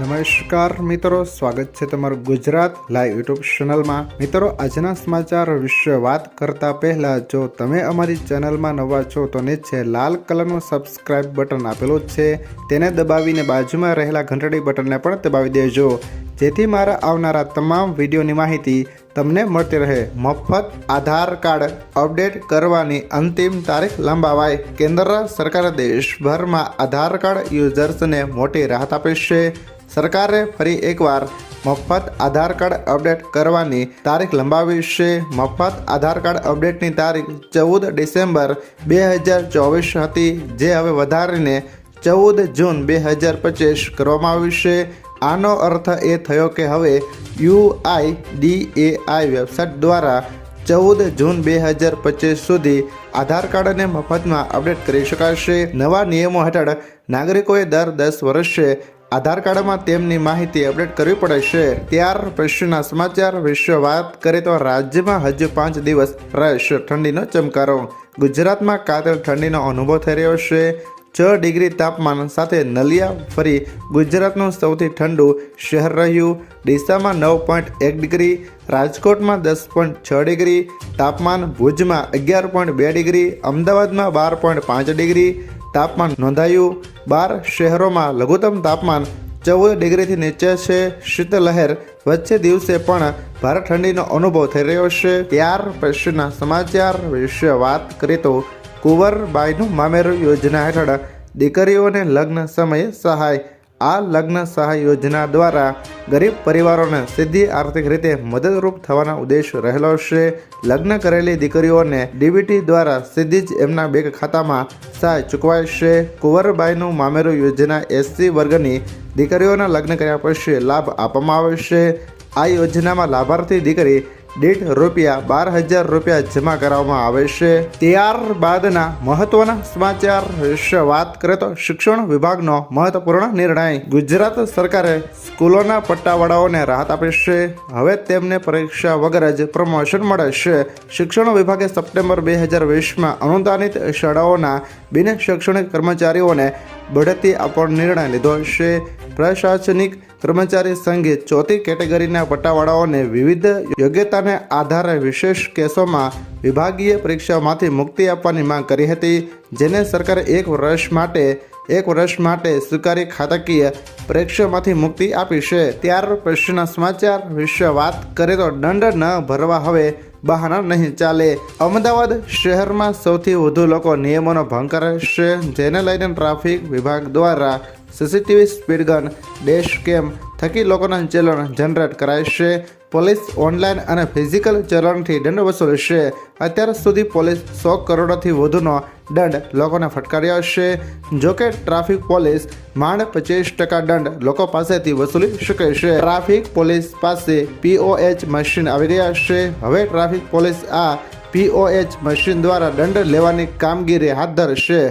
નમસ્કાર મિત્રો, સ્વાગત છે તમારું ગુજરાત લાઈવ યુટ્યુબ ચેનલમાં। મિત્રો, આજના સમાચાર વિશે વાત કરતા પહેલા જો તમે અમારી ચેનલમાં નવા છો તો નીચે લાલ કલરનું સબસ્ક્રાઇબ બટન આપેલું છે, તેને દબાવીને બાજુમાં રહેલા ઘંટડી બટનને પણ દબાવી દેજો, જેથી મારા આવનારા તમામ વિડીયોની માહિતી તમને મળતી રહે। મફત આધાર કાર્ડ અપડેટ કરવાની અંતિમ તારીખ લંબાવાઈ। કેન્દ્ર સરકારે દેશભરમાં આધાર કાર્ડ યુઝર્સને મોટી રાહત આપી છે। સરકારે ફરી એકવાર મફત આધાર કાર્ડ અપડેટ કરવાની તારીખ લંબાવી છે। મફત આધાર કાર્ડ અપડેટની તારીખ 14 ડિસેમ્બર 2024 હતી, જે હવે વધારીને 14 જૂન 2025 કરવામાં આવી છે। આનો અર્થ એ થયો કે હવે UIDAI વેબસાઇટ દ્વારા 14 જૂન 2025 સુધી આધાર કાર્ડને મફતમાં અપડેટ કરી શકાશે। નવા નિયમો હેઠળ નાગરિકોએ દર 10 વર્ષે આધાર કાર્ડમાં તેમની માહિતી અપડેટ કરવી પડશે। ત્યાર પછીના સમાચાર વિશે વાત કરીએ તો રાજ્યમાં હજુ 5 દિવસ રહેશે ઠંડીનો ચમકારો। ગુજરાતમાં કાતિલ ઠંડીનો અનુભવ થઈ રહ્યો છે। 6 ડિગ્રી તાપમાન સાથે નલિયા ફરી ગુજરાતનું સૌથી ઠંડુ શહેર રહ્યું। ડીસામાં 9.1 ડિગ્રી, રાજકોટમાં 10.6 ડિગ્રી તાપમાન, ભુજમાં 11.2 ડિગ્રી, અમદાવાદમાં 12.5 ડિગ્રી તાપમાન નોંધાયું। 12 શહેરોમાં લઘુત્તમ તાપમાન 14 ડિગ્રીથી નીચે છે। શીતલહેર વચ્ચે દિવસે પણ ભારે ઠંડીનો અનુભવ થઈ રહ્યો છે। ત્યાર પછીના સમાચાર વિશે વાત કરીએ તો કુંવરબાઈનું મામેરું યોજના હેઠળ દીકરીઓને લગ્ન સમયે સહાય। આ લગ્ન સહાય યોજના દ્વારા ગરીબ પરિવારોને સીધી આર્થિક રીતે મદદરૂપ થવાનો ઉદ્દેશ રહેલો છે। લગ્ન કરેલી દીકરીઓને DBT દ્વારા સીધી જ એમના બેંક ખાતામાં સહાય ચૂકવાય છે। કુંવરબાઈનું મામેરું યોજના SC વર્ગની દીકરીઓના લગ્ન કર્યા પછી લાભ આપવામાં આવે છે। આ યોજનામાં લાભાર્થી દીકરી દીઠ રૂપિયા 12,000 જમા કરાવવામાં આવે છે। ત્યારબાદના મહત્વના સમાચાર વિશે વાત કરીએ તો શિક્ષણ વિભાગનો મહત્વપૂર્ણ નિર્ણય। ગુજરાત સરકારે સ્કૂલોના પટ્ટાવાળાઓને રાહત આપી છે। હવે તેમને પરીક્ષા વગર જ પ્રમોશન મળે છે। શિક્ષણ વિભાગે સપ્ટેમ્બર 2020માં અનુદાનિત શાળાઓના બિન શૈક્ષણિક કર્મચારીઓને બઢતી આપવાનો નિર્ણય લીધો છે। પ્રશાસનિક કર્મચારી સંઘે 4th કેટેગરીના પટ્ટાવાળાઓને વિવિધ યોગ્યતાને આધારે વિશેષ કેસોમાં વિભાગીય પરીક્ષામાંથી મુક્તિ આપવાની માંગ કરી હતી, જેને સરકારે એક વર્ષ માટે સ્વીકારી ખાતાકીય પરીક્ષામાંથી મુક્તિ આપી છે। ત્યાર પછીના સમાચાર વિશે વાત કરીએ તો દંડ ન ભરવા હવે બહાના નહીં ચાલે। અમદાવાદ શહેરમાં સૌથી વધુ લોકો નિયમોનો ભંગ કરે છે, જેને લઈને ટ્રાફિક વિભાગ દ્વારા CCTV, સ્પીડ ગન, ડેશ કેમ થકી લોકોના ચલણ જનરેટ કરાય છે। પોલીસ ઓનલાઈન અને ફિઝિકલ ચલણથી દંડ વસૂલશે। અત્યાર સુધી પોલીસ 100 કરોડથી વધુનો દંડ લોકોને ફટકાર્યો છે। જોકે ટ્રાફિક પોલીસ માંડ 25% દંડ લોકો પાસેથી વસૂલી શકે છે। ટ્રાફિક પોલીસ પાસે POH મશીન આવી ગયા છે। હવે ટ્રાફિક પોલીસ આ POH મશીન દ્વારા દંડ લેવાની કામગીરી હાથ ધરશે।